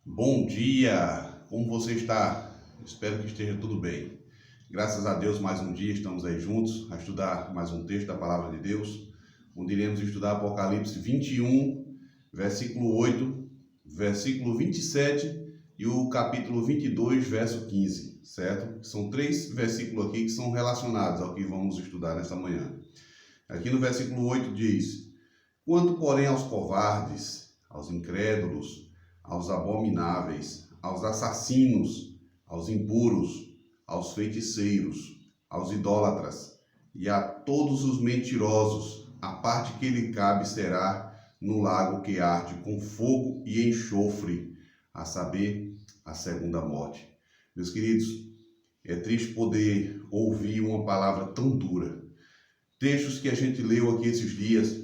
Bom dia! Como você está? Espero que esteja tudo bem. Graças a Deus, mais um dia estamos aí juntos a estudar mais um texto da Palavra de Deus, onde iremos estudar Apocalipse 21, versículo 8, versículo 27 e o capítulo 22, verso 15, certo? São três versículos aqui que são relacionados ao que vamos estudar nesta manhã. Aqui no versículo 8 diz: Quanto, porém, aos covardes, aos incrédulos, aos abomináveis, aos assassinos, aos impuros, aos feiticeiros, aos idólatras e a todos os mentirosos, a parte que lhe cabe será no lago que arde com fogo e enxofre, a saber, a segunda morte. Meus queridos, é triste poder ouvir uma palavra tão dura. Textos que a gente leu aqui esses dias,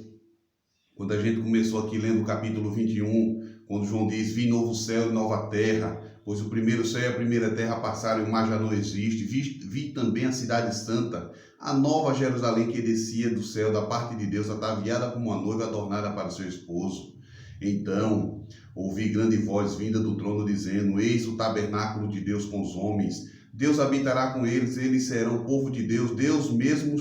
quando a gente começou aqui lendo o capítulo 21, quando João diz: vi novo céu e nova terra, pois o primeiro céu e a primeira terra passaram e o mar já não existe. Vi também a cidade santa, a nova Jerusalém que descia do céu da parte de Deus, ataviada como uma noiva adornada para o seu esposo. Então ouvi grande voz vinda do trono dizendo: eis o tabernáculo de Deus com os homens. Deus habitará com eles, eles serão o povo de Deus. Deus mesmo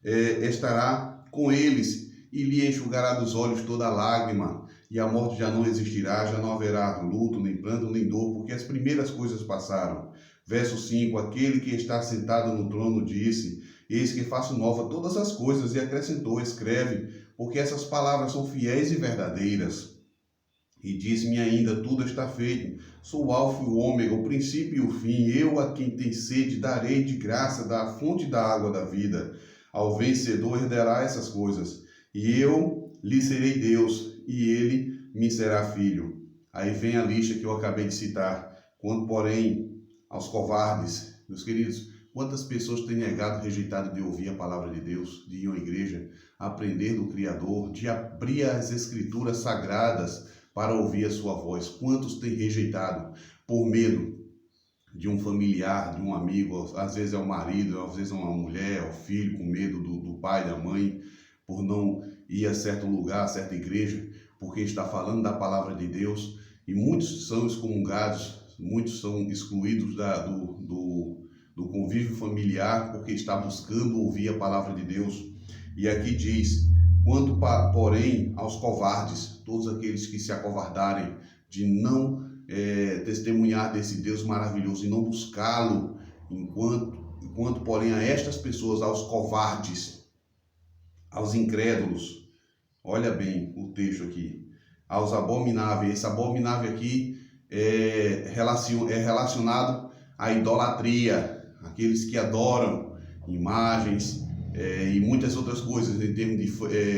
estará com eles e lhe enxugará dos olhos toda lágrima, e a morte já não existirá, já não haverá luto, nem pranto, nem dor, porque as primeiras coisas passaram. Verso 5, aquele que está sentado no trono disse: eis que faço nova todas as coisas, e acrescentou: escreve, porque essas palavras são fiéis e verdadeiras. E disse-me ainda: tudo está feito, sou o alfa e o ômega, o princípio e o fim. Eu a quem tem sede darei de graça da fonte da água da vida. Ao vencedor herdará essas coisas, e eu lhe serei Deus, e ele me será filho. Aí vem a lista que eu acabei de citar. Quanto, porém, aos covardes, meus queridos, quantas pessoas têm negado, rejeitado de ouvir a palavra de Deus, de ir à igreja, aprender do Criador, de abrir as escrituras sagradas para ouvir a sua voz? Quantos têm rejeitado por medo de um familiar, de um amigo? Às vezes é o marido, às vezes é uma mulher, é o filho, com medo do pai, da mãe, por não ir a certo lugar, a certa igreja, porque está falando da palavra de Deus, e muitos são excomungados, muitos são excluídos do convívio familiar, porque está buscando ouvir a palavra de Deus. E aqui diz: quanto, porém, aos covardes, todos aqueles que se acovardarem de não testemunhar desse Deus maravilhoso e não buscá-lo, enquanto, porém, a estas pessoas, aos covardes, aos incrédulos, olha bem o texto aqui, aos abomináveis. Esse abominável aqui é relacionado à idolatria, aqueles que adoram imagens e muitas outras coisas, em termos de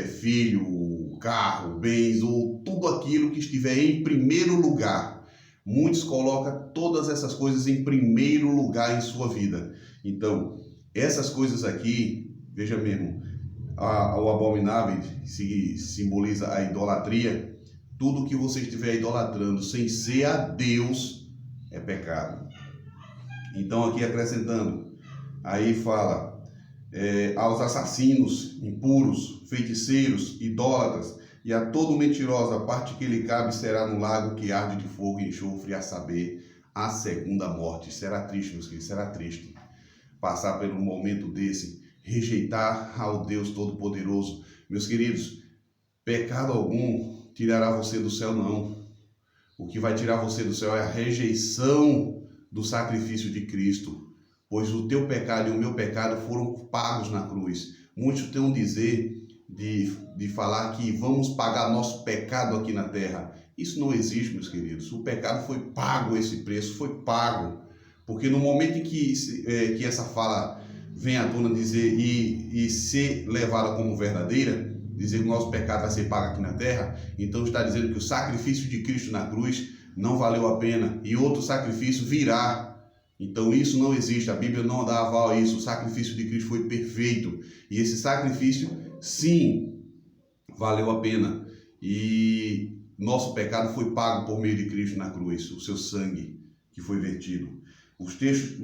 filho, carro, bens, ou tudo aquilo que estiver em primeiro lugar. Muitos colocam todas essas coisas em primeiro lugar em sua vida. Então, essas coisas aqui, veja mesmo, o abominável simboliza a idolatria. Tudo que você estiver idolatrando sem ser a Deus é pecado. Então aqui acrescentando, aí fala aos assassinos, impuros, feiticeiros, idólatras e a todo mentiroso, a parte que lhe cabe será no lago que arde de fogo e enxofre, a saber, a segunda morte. Será triste, meus queridos, será triste passar por um momento desse, rejeitar ao Deus Todo-Poderoso. Meus queridos, pecado algum tirará você do céu, não. O que vai tirar você do céu é a rejeição do sacrifício de Cristo, pois o teu pecado e o meu pecado foram pagos na cruz. Muitos têm um dizer de falar que vamos pagar nosso pecado aqui na terra. Isso não existe, meus queridos. O pecado foi pago, esse preço foi pago, porque no momento em que essa fala vem à tona dizer e ser levada como verdadeira, dizer que o nosso pecado vai ser pago aqui na terra, então está dizendo que o sacrifício de Cristo na cruz não valeu a pena e outro sacrifício virá. Então isso não existe, a Bíblia não dá aval a isso. O sacrifício de Cristo foi perfeito e esse sacrifício, sim, valeu a pena, e nosso pecado foi pago por meio de Cristo na cruz, o seu sangue que foi vertido. Os textos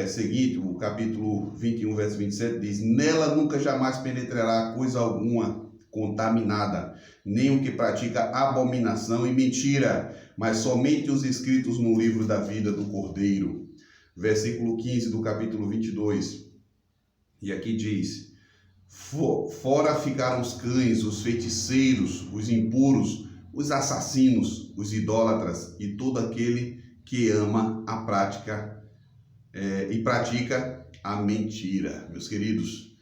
seguintes, o capítulo 21, verso 27, diz: nela nunca jamais penetrará coisa alguma contaminada, nem o que pratica abominação e mentira, mas somente os escritos no livro da vida do Cordeiro. Versículo 15 do capítulo 22. E aqui diz: fora ficaram os cães, os feiticeiros, os impuros, os assassinos, os idólatras e todo aquele que ama a prática e pratica a mentira. Meus queridos,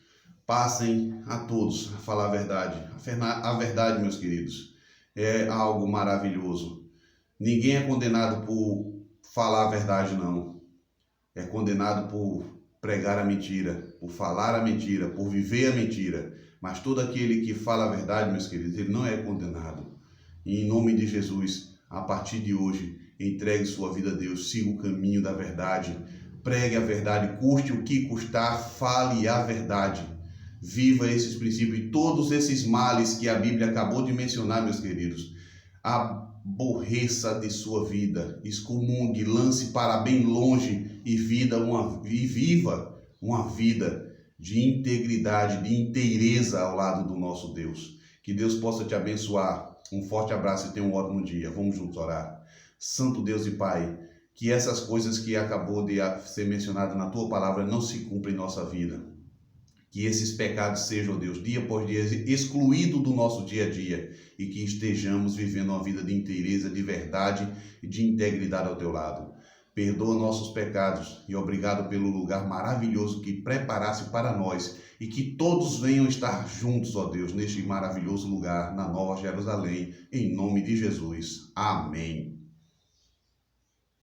passem a todos a falar a verdade. A verdade, meus queridos, é algo maravilhoso. Ninguém é condenado por falar a verdade, não. É condenado por pregar a mentira, por falar a mentira, por viver a mentira. Mas todo aquele que fala a verdade, meus queridos, ele não é condenado. E em nome de Jesus, a partir de hoje, entregue sua vida a Deus, siga o caminho da verdade, pregue a verdade, custe o que custar, fale a verdade. Viva esses princípios e todos esses males que a Bíblia acabou de mencionar, meus queridos. Aborreça de sua vida, excomungue, lance para bem longe e viva uma vida de integridade, de inteireza ao lado do nosso Deus. Que Deus possa te abençoar. Um forte abraço e tenha um ótimo dia. Vamos juntos orar. Santo Deus e Pai, que essas coisas que acabou de ser mencionadas na Tua palavra não se cumprem em nossa vida. Que esses pecados sejam, Deus, dia por dia, excluídos do nosso dia a dia e que estejamos vivendo uma vida de inteireza, de verdade e de integridade ao Teu lado. Perdoa nossos pecados e obrigado pelo lugar maravilhoso que preparaste para nós e que todos venham estar juntos, ó Deus, neste maravilhoso lugar, na Nova Jerusalém, em nome de Jesus. Amém.